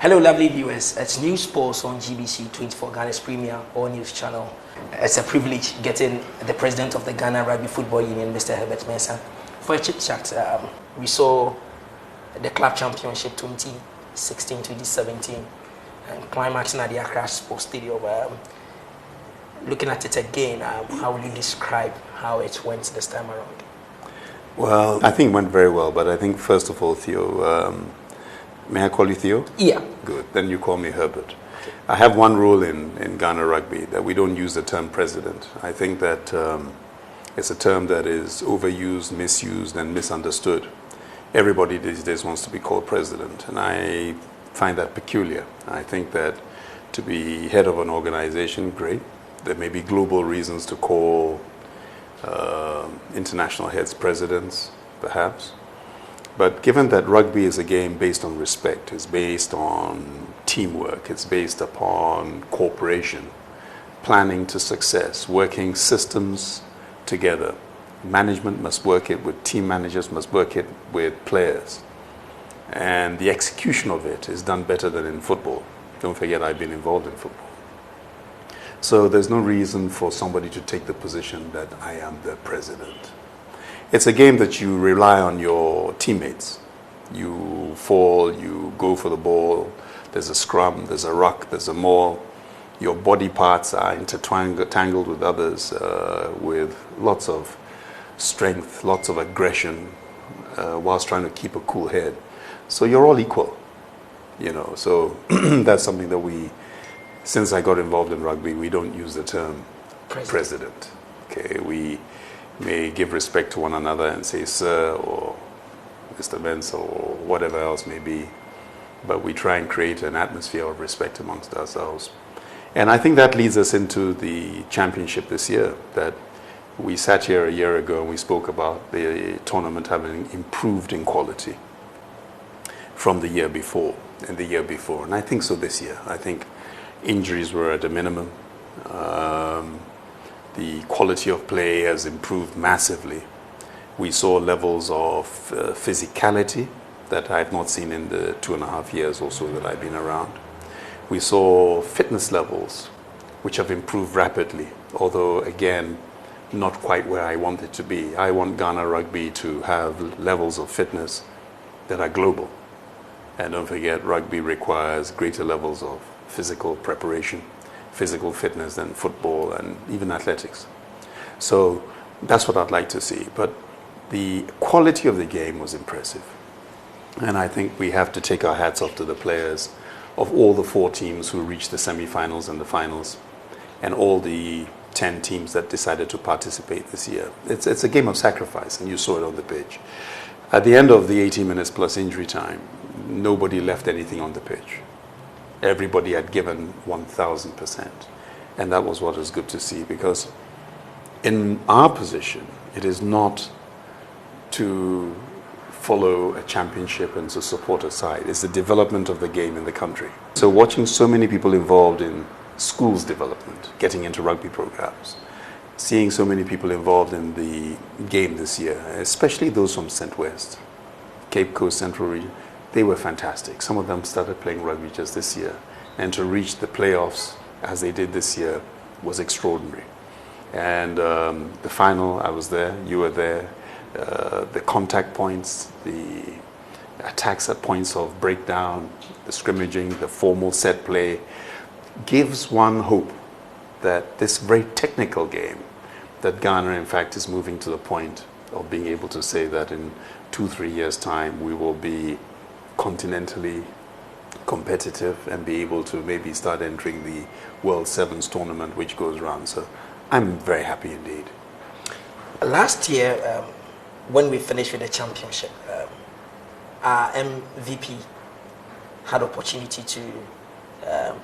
Hello, lovely viewers. It's News Sports on GBC 24, Ghana's premier all news channel. It's a privilege getting the president of the Ghana Rugby Football Union, Mr. Herbert Mensah, for a chit chat. We saw the club championship 2016-2017 and climaxing at the Accra Sports Stadium. Looking at it again, how would you describe how it went this time around? Well, I think it went very well, but I think first of all, Theo, may I call you Theo? Yeah. Good. Then you call me Herbert. Okay. I have one rule in Ghana Rugby, that we don't use the term president. I think that it's a term that is overused, misused, and misunderstood. Everybody these days wants to be called president, and I find that peculiar. I think that to be head of an organization, great. There may be global reasons to call international heads presidents, perhaps. But given that rugby is a game based on respect, it's based on teamwork, it's based upon cooperation, planning to success, working systems together. Management must work it with team managers, must work it with players. And the execution of it is done better than in football. Don't forget, I've been involved in football. So there's no reason for somebody to take the position that I am the president. It's a game that you rely on your teammates. You fall, you go for the ball, there's a scrum, there's a ruck, there's a maul. Your body parts are tangled with others with lots of strength, lots of aggression, whilst trying to keep a cool head. So you're all equal, you know. So that's something that since I got involved in rugby, we don't use the term president. Okay, we may give respect to one another and say sir or Mr. Mensah or whatever else may be, but we try and create an atmosphere of respect amongst ourselves. And I think that leads us into the championship this year, that we sat here a year ago and we spoke about the tournament having improved in quality from the year before and the year before. And I think so this year. I think injuries were at a minimum. The quality of play has improved massively. We saw levels of physicality that I've not seen in the 2.5 years or so that I've been around. We saw fitness levels which have improved rapidly, although again, not quite where I want it to be. I want Ghana Rugby to have levels of fitness that are global. And don't forget, rugby requires greater levels of physical preparation, physical fitness than football and even athletics. So that's what I'd like to see. But the quality of the game was impressive. And I think we have to take our hats off to the players of all the 4 teams who reached the semi-finals and the finals, and all the 10 teams that decided to participate this year. It's a game of sacrifice, and you saw it on the pitch. At the end of the 80 minutes plus injury time, nobody left anything on the pitch. Everybody had given 1,000%. And that was what was good to see, because in our position, it is not to follow a championship and to support a side. It's the development of the game in the country. So watching so many people involved in schools development, getting into rugby programs, seeing so many people involved in the game this year, especially those from St. West, Cape Coast Central Region, they were fantastic. Some of them started playing rugby just this year. And to reach the playoffs as they did this year was extraordinary. And the final, I was there, you were there. The contact points, the attacks at points of breakdown, the scrimmaging, the formal set play, gives one hope that this very technical game, that Ghana in fact is moving to the point of being able to say that in 2-3 years' time we will be continentally competitive and be able to maybe start entering the World Sevens tournament which goes round. So I'm very happy indeed. Last year, when we finished with the championship, our MVP had opportunity to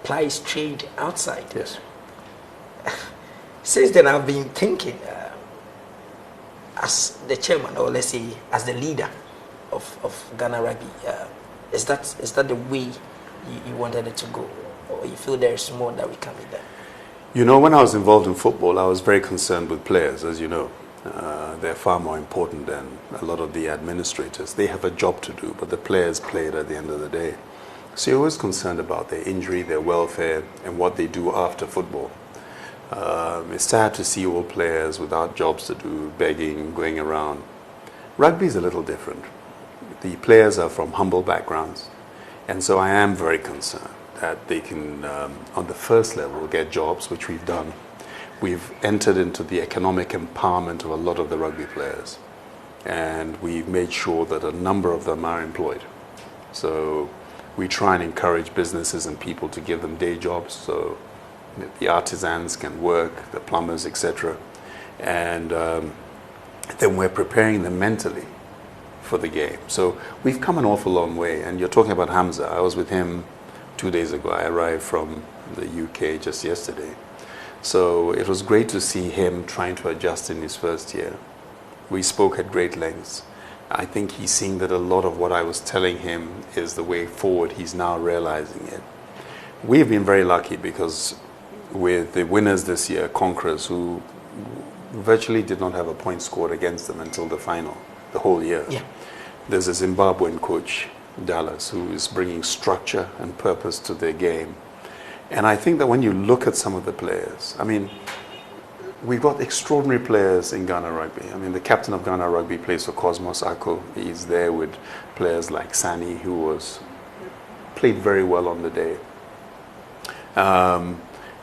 ply his trade outside. Yes. Since then, I've been thinking, as the chairman, or let's say as the leader of Ghana Rugby, is that the way you wanted it to go, or you feel there is more that we can be done? You know, when I was involved in football, I was very concerned with players, as you know. They're far more important than a lot of the administrators. They have a job to do, but the players play it at the end of the day. So you're always concerned about their injury, their welfare, and what they do after football. It's sad to see all players without jobs to do, begging, going around. Rugby is a little different. The players are from humble backgrounds, and so I am very concerned that they can, on the first level, get jobs, which we've done. We've entered into the economic empowerment of a lot of the rugby players, and we've made sure that a number of them are employed. So we try and encourage businesses and people to give them day jobs so the artisans can work, the plumbers, etc. And then we're preparing them mentally for the game. So we've come an awful long way. And you're talking about Hamza. I was with him 2 days ago. I arrived from the UK just yesterday. So it was great to see him trying to adjust in his first year. We spoke at great lengths. I think he's seeing that a lot of what I was telling him is the way forward. He's now realizing it. We've been very lucky because with the winners this year, Conquerors, who virtually did not have a point scored against them until the final, the whole year. Yeah. There's a Zimbabwean coach, Dallas, who is bringing structure and purpose to their game. And I think that when you look at some of the players, I mean, we've got extraordinary players in Ghana Rugby. I mean, the captain of Ghana Rugby plays for Cosmos Ako. He's there with players like Sani, who played very well on the day.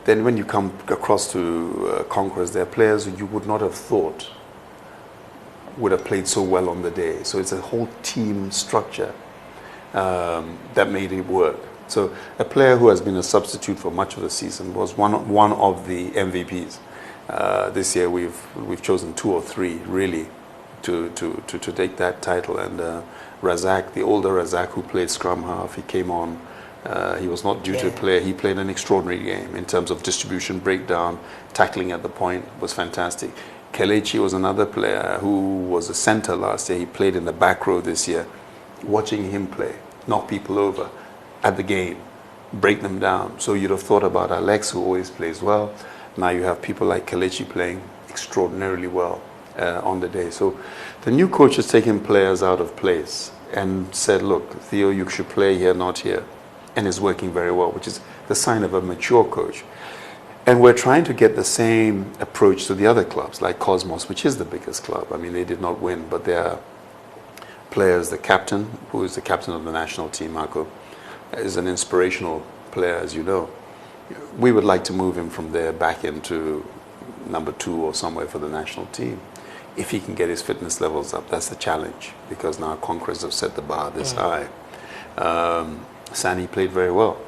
Then when you come across to Conquerors, there are players who you would not have thought would have played so well on the day. So it's a whole team structure that made it work. So a player who has been a substitute for much of the season was one of the MVPs. This year we've chosen 2 or 3 really to take that title. And Razak, the older Razak who played scrum half, he came on. He was not due to play. He played an extraordinary game in terms of distribution, breakdown, tackling at the point was fantastic. Kelechi was another player who was a center last year. He played in the back row this year. Watching him play, knock people over at the game, break them down. So you'd have thought about Alex, who always plays well. Now you have people like Kelechi playing extraordinarily well on the day. So the new coach has taken players out of place and said, look, Theo, you should play here, not here. And is working very well, which is the sign of a mature coach. And we're trying to get the same approach to the other clubs, like Cosmos, which is the biggest club. I mean, they did not win, but there are players, the captain, who is the captain of the national team, Marco, is an inspirational player, as you know. We would like to move him from there back into number 2 or somewhere for the national team. If he can get his fitness levels up, that's the challenge, because now Conquerors have set the bar this high. Sani played very well,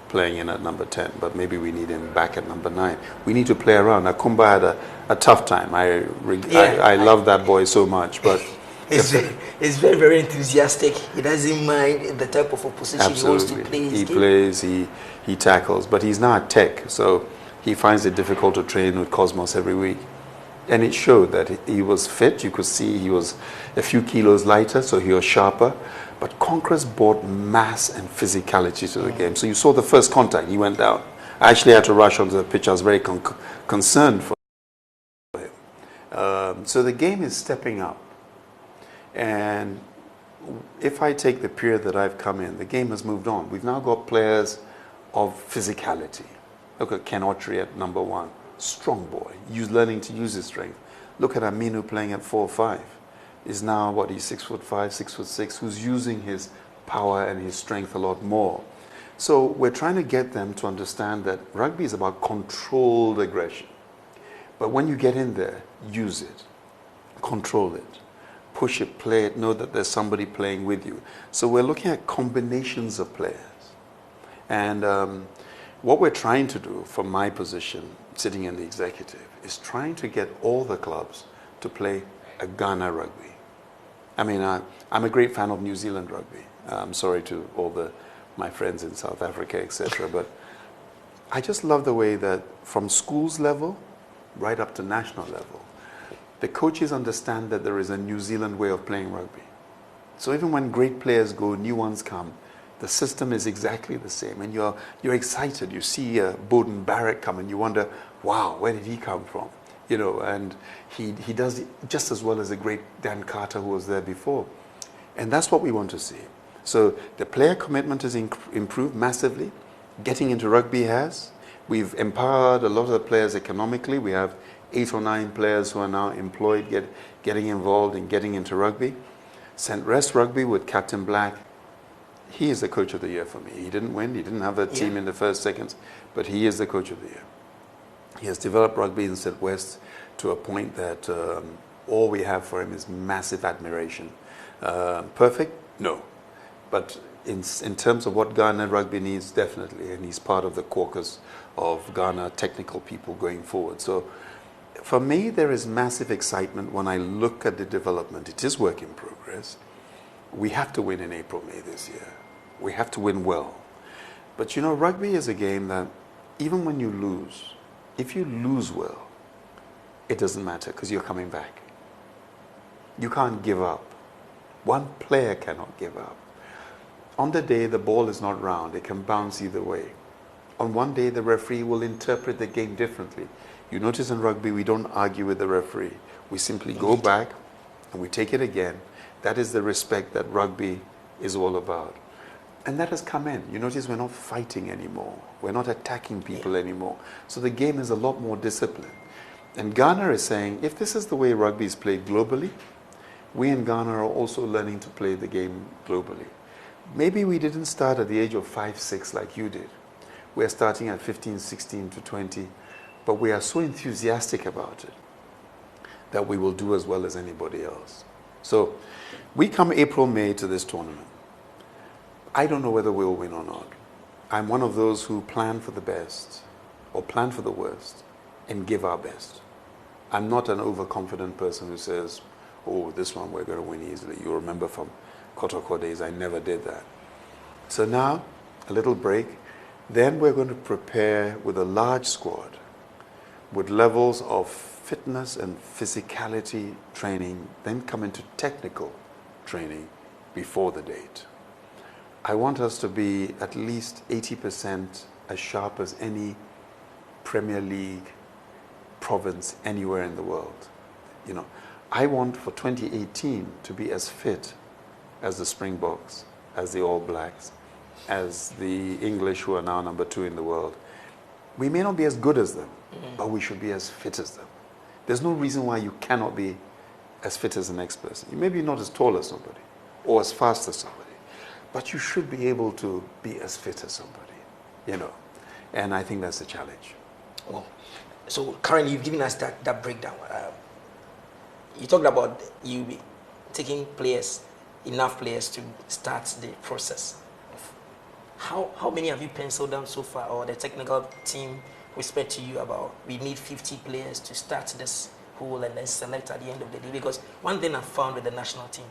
playing in at number 10, but maybe we need him back at number 9. We need to play around. Akumba had a tough time. I love that boy so much, but he's very, very enthusiastic. He doesn't mind the type of opposition he wants to play. He plays, he tackles, but he's now at Tech, so he finds it difficult to train with Cosmos every week. And it showed that he was fit. You could see he was a few kilos lighter, so he was sharper. But Conquerors brought mass and physicality to the game. So you saw the first contact, he went down. I actually had to rush onto the pitch. I was very concerned for him. So the game is stepping up. And if I take the period that I've come in, the game has moved on. We've now got players of physicality. Look at Ken Autry at number 1. Strong boy. He's learning to use his strength. Look at Aminu playing at 4'5". Is now what, he's 6'5", 6'6", who's using his power and his strength a lot more. So we're trying to get them to understand that rugby is about controlled aggression. But when you get in there, use it, control it, push it, play it, know that there's somebody playing with you. So we're looking at combinations of players. And what we're trying to do from my position, sitting in the executive, is trying to get all the clubs to play a Ghana rugby. I mean, I'm a great fan of New Zealand rugby. I'm sorry to all my friends in South Africa, etc. But I just love the way that from schools level right up to national level, the coaches understand that there is a New Zealand way of playing rugby. So even when great players go, new ones come, the system is exactly the same. And you're excited. You see Bowden Barrett come and you wonder, wow, where did he come from? You know, and he does it just as well as the great Dan Carter who was there before. And that's what we want to see. So the player commitment has improved massively. Getting into rugby has. We've empowered a lot of the players economically. We have 8 or 9 players who are now employed, getting involved and getting into rugby. St. Rest Rugby with Captain Black, he is the coach of the year for me. He didn't win, he didn't have a team in the first seconds, but he is the coach of the year. He has developed rugby in St. West to a point that all we have for him is massive admiration. Perfect? No. But in terms of what Ghana rugby needs, definitely, and he's part of the caucus of Ghana technical people going forward. So for me, there is massive excitement when I look at the development. It is work in progress. We have to win in April, May this year. We have to win well. But you know, rugby is a game that even when you lose, if you lose well, it doesn't matter because you're coming back. You can't give up. One player cannot give up. On the day the ball is not round, it can bounce either way. On one day, the referee will interpret the game differently. You notice in rugby, we don't argue with the referee. We simply go back and we take it again. That is the respect that rugby is all about. And that has come in. You notice we're not fighting anymore. We're not attacking people anymore. So the game is a lot more disciplined. And Ghana is saying, if this is the way rugby is played globally, we in Ghana are also learning to play the game globally. Maybe we didn't start at the age of 5, 6 like you did. We're starting at 15, 16 to 20, but we are so enthusiastic about it that we will do as well as anybody else. So we come April, May to this tournament. I don't know whether we'll win or not. I'm one of those who plan for the best or plan for the worst and give our best. I'm not an overconfident person who says, oh, this one we're going to win easily. You remember from Kotoko days, I never did that. So now, a little break. Then we're going to prepare with a large squad, with levels of fitness and physicality training, then come into technical training before the date. I want us to be at least 80% as sharp as any Premier League province anywhere in the world. You know, I want for 2018 to be as fit as the Springboks, as the All Blacks, as the English, who are now number 2 in the world. We may not be as good as them, but we should be as fit as them. There's no reason why you cannot be as fit as the next person. You may be not as tall as somebody or as fast as somebody, but you should be able to be as fit as somebody, you know. And I think that's the challenge. Well, so currently you've given us that breakdown. You talked about you taking enough players to start the process. How many have you penciled down so far, or the technical team whispered to you about we need 50 players to start this whole and then select at the end of the day? Because one thing I found with the national team,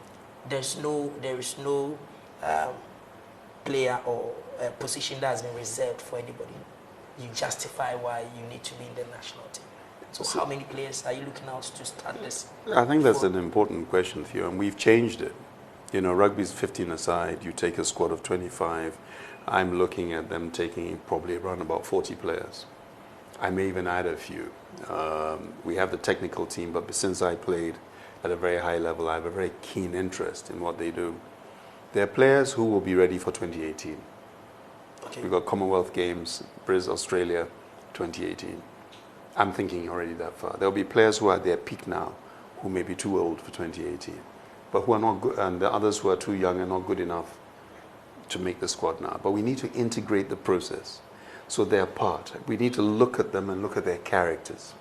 there is no player or position that has been reserved for anybody. You justify why you need to be in the national team. So how many players are you looking out to start this? I think that's an important question, Theo, and we've changed it. You know, rugby's 15 aside, you take a squad of 25. I'm looking at them taking probably around about 40 players. I may even add a few. We have the technical team, but since I played at a very high level, I have a very keen interest in what they do. There are players who will be ready for 2018. Okay. We've got Commonwealth Games, Brazil, Australia, 2018. I'm thinking already that far. There'll be players who are at their peak now, who may be too old for 2018, but who are not good, and the others who are too young and not good enough to make the squad now. But we need to integrate the process so they're part. We need to look at them and look at their characters.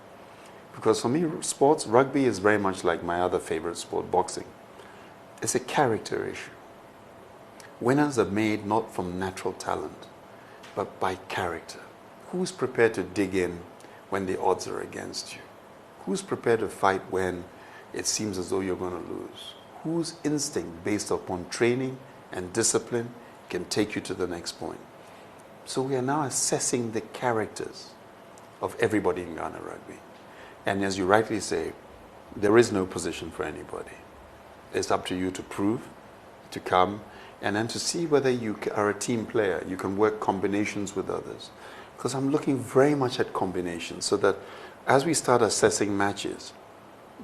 Because for me, sports, rugby is very much like my other favorite sport, boxing. It's a character issue. Winners are made not from natural talent, but by character. Who's prepared to dig in when the odds are against you? Who's prepared to fight when it seems as though you're going to lose? Whose instinct, based upon training and discipline, can take you to the next point? So we are now assessing the characters of everybody in Ghana Rugby. And as you rightly say, there is no position for anybody. It's up to you to prove, to come, and then to see whether you are a team player. You can work combinations with others. Because I'm looking very much at combinations, so that as we start assessing matches,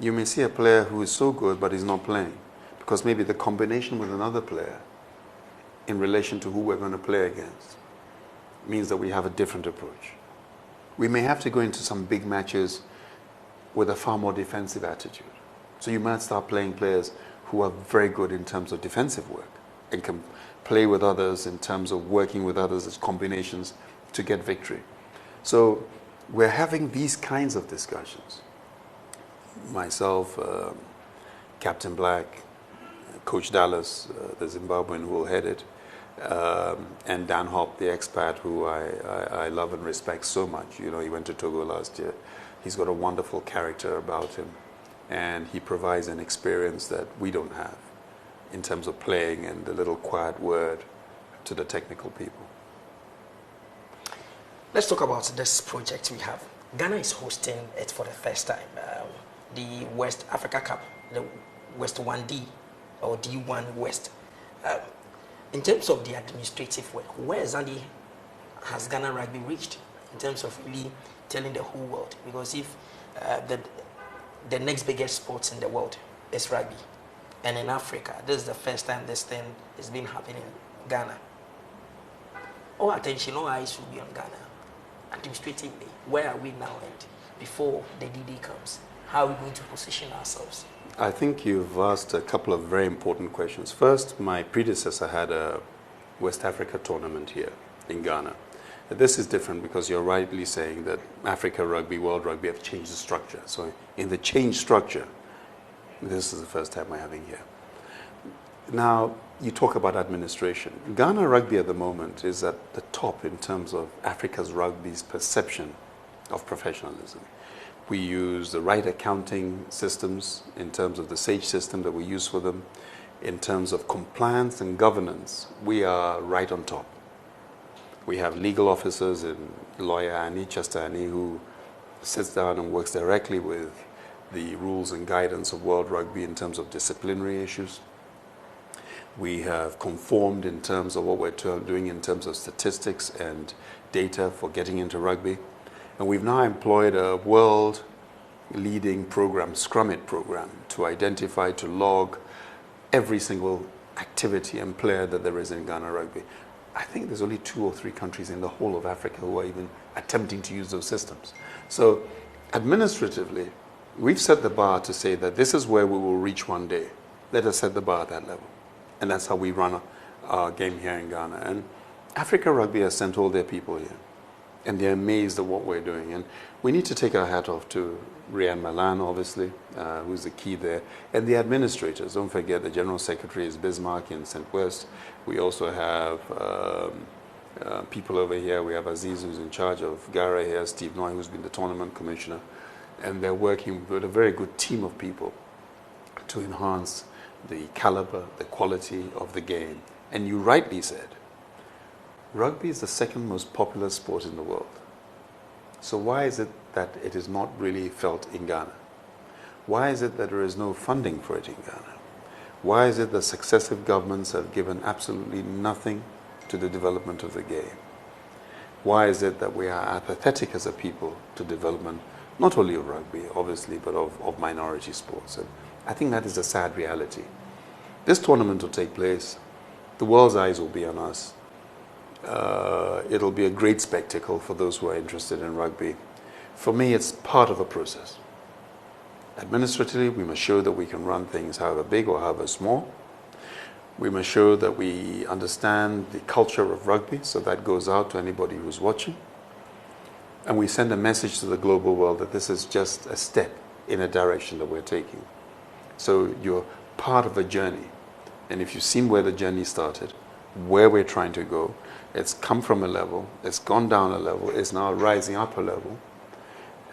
you may see a player who is so good but is not playing, because maybe the combination with another player in relation to who we're going to play against means that we have a different approach. We may have to go into some big matches with a far more defensive attitude. So you might start playing players who are very good in terms of defensive work and can play with others in terms of working with others as combinations to get victory. So we're having these kinds of discussions. Myself, Captain Black, Coach Dallas, the Zimbabwean who will head it, and Dan Hopp, the expat, who I love and respect so much. You know, he went to Togo last year. He's got a wonderful character about him, and he provides an experience that we don't have in terms of playing and the little quiet word to the technical people. Let's talk about this project we have. Ghana is hosting it for the first time, the West Africa Cup, the West 1D or D1 West. In terms of the administrative work, where exactly has Ghana Rugby reached in terms of really telling the whole world? Because if the next biggest sport in the world is rugby, and in Africa, this is the first time this thing has been happening in Ghana. All attention, all eyes should be on Ghana. Administratively, where are we now, and before the D-Day comes, how are we going to position ourselves? I think you've asked a couple of very important questions. First, my predecessor had a West Africa tournament here in Ghana. This is different because you're rightly saying that Africa Rugby, World Rugby have changed the structure. So in the changed structure, this is the first time we're having here. Now, you talk about administration. Ghana Rugby at the moment is at the top in terms of Africa's rugby's perception of professionalism. We use the right accounting systems in terms of the SAGE system that we use for them. In terms of compliance and governance, we are right on top. We have legal officers and lawyer Annie, Chester Annie, who sits down and works directly with the rules and guidance of World Rugby in terms of disciplinary issues. We have conformed in terms of what we're doing in terms of statistics and data for getting into rugby. And we've now employed a world-leading program, Scrum It program, to identify, to log every single activity and player that there is in Ghana Rugby. I think there's only 2 or 3 countries in the whole of Africa who are even attempting to use those systems. So administratively, we've set the bar to say that this is where we will reach one day. Let us set the bar at that level. And that's how we run our game here in Ghana. And Africa Rugby has sent all their people here. And they're amazed at what we're doing. And we need to take our hat off to Rian Malan, obviously, who's the key there. And the administrators. Don't forget the General Secretary is Bismarck in St. West. We also have people over here. We have Aziz, who's in charge of Gara here, Steve Noy, who's been the tournament commissioner. And they're working with a very good team of people to enhance the caliber, the quality of the game. And you rightly said, rugby is the second most popular sport in the world. So why is it that it is not really felt in Ghana? Why is it that there is no funding for it in Ghana? Why is it that successive governments have given absolutely nothing to the development of the game? Why is it that we are apathetic as a people to development, not only of rugby, obviously, but of minority sports? And I think that is a sad reality. This tournament will take place. The world's eyes will be on us. It'll be a great spectacle for those who are interested in rugby. For me, it's part of a process. Administratively, we must show that we can run things however big or however small. We must show that we understand the culture of rugby, so that goes out to anybody who's watching. And we send a message to the global world that this is just a step in a direction that we're taking. So you're part of a journey. And if you've seen where the journey started, where we're trying to go, it's come from a level, it's gone down a level, it's now rising up a level.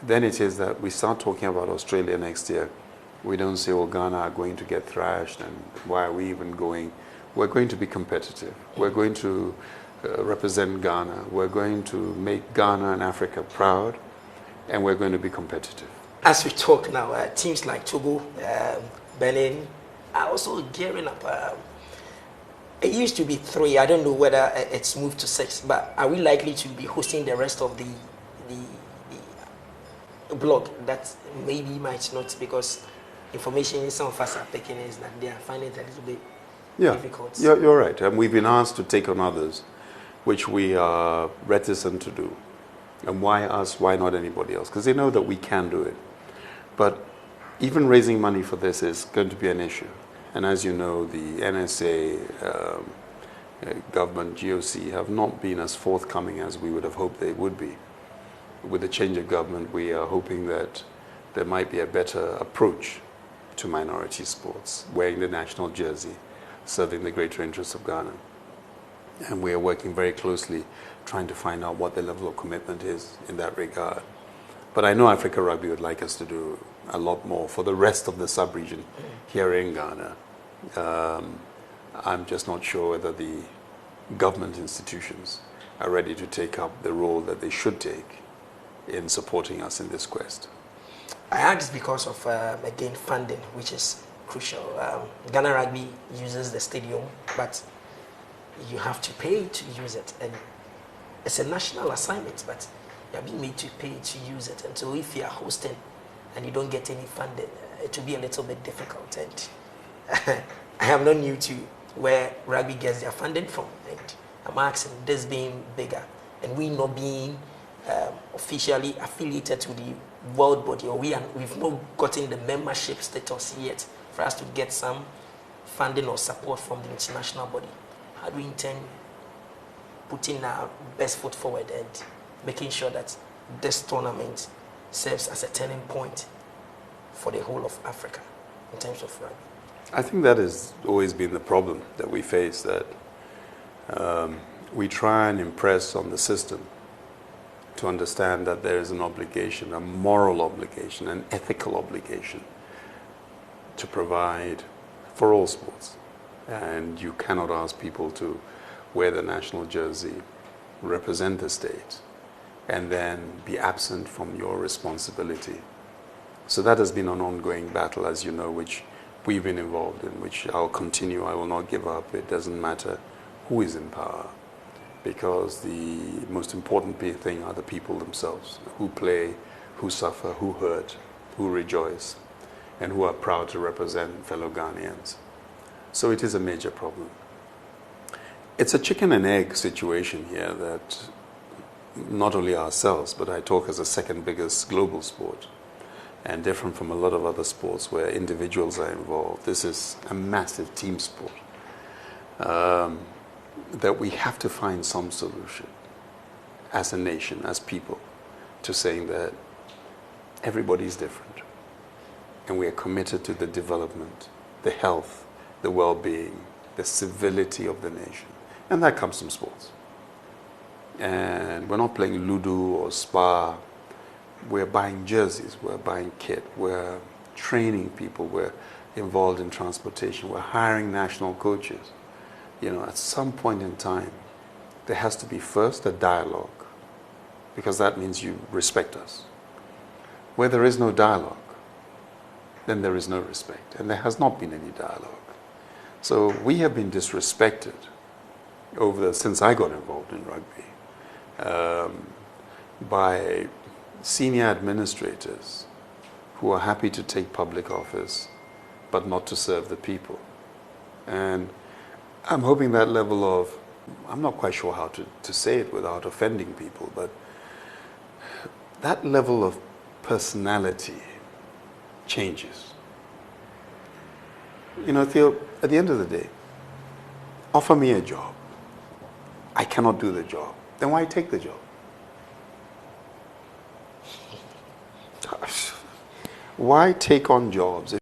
Then it is that we start talking about Australia next year. We don't say, well, Ghana are going to get thrashed, and why are we even going? We're going to be competitive. We're going to represent Ghana. We're going to make Ghana and Africa proud, and we're going to be competitive. As we talk now, teams like Togo, Benin are also gearing up. It used to be 3. I don't know whether it's moved to 6, but are we likely to be hosting the rest of the block that maybe might not, because information some of us are taking is that they are finding it a little bit difficult. You're right. And we've been asked to take on others, which we are reticent to do. And why us? Why not anybody else? Because they know that we can do it. But even raising money for this is going to be an issue. And as you know, the NSA, government, GOC, have not been as forthcoming as we would have hoped they would be. With the change of government, we are hoping that there might be a better approach to minority sports, wearing the national jersey, serving the greater interests of Ghana. And we are working very closely trying to find out what the level of commitment is in that regard. But I know Africa Rugby would like us to do a lot more for the rest of the sub-region here in Ghana. I'm just not sure whether the government institutions are ready to take up the role that they should take in supporting us in this quest. I asked because of, again, funding, which is crucial. Ghana Rugby uses the stadium, but you have to pay to use it. And it's a national assignment, but you are being made to pay to use it. And so if you are hosting and you don't get any funding, it will be a little bit difficult. And I am not new to where rugby gets their funding from. And I'm asking, this being bigger, and we not being officially affiliated to the world body, or we've not gotten the membership status yet for us to get some funding or support from the international body. How do we intend putting our best foot forward and making sure that this tournament serves as a turning point for the whole of Africa in terms of rugby? I think that has always been the problem that we face, that we try and impress on the system to understand that there is an obligation, a moral obligation, an ethical obligation to provide for all sports. And you cannot ask people to wear the national jersey, represent the state, and then be absent from your responsibility. So that has been an ongoing battle, as you know, which we've been involved in, which I'll continue. I will not give up. It doesn't matter who is in power, because the most important thing are the people themselves, who play, who suffer, who hurt, who rejoice, and who are proud to represent fellow Ghanaians. So it is a major problem. It's a chicken and egg situation here, that not only ourselves, but I talk as a second biggest global sport, and different from a lot of other sports where individuals are involved. This is a massive team sport. That we have to find some solution as a nation, as people, to saying that everybody is different, and we are committed to the development, the health, the well-being, the civility of the nation. And that comes from sports. And we're not playing Ludo or Spa. We're buying jerseys, we're buying kit, we're training people, we're involved in transportation, we're hiring national coaches. You know, at some point in time, there has to be first a dialogue, because that means you respect us. Where there is no dialogue, then there is no respect, and there has not been any dialogue. So we have been disrespected since I got involved in rugby, by senior administrators who are happy to take public office but not to serve the people. And I'm hoping that level of, I'm not quite sure how to say it without offending people, but that level of personality changes. You know, Theo, at the end of the day, offer me a job. I cannot do the job. Then why take the job? Why take on jobs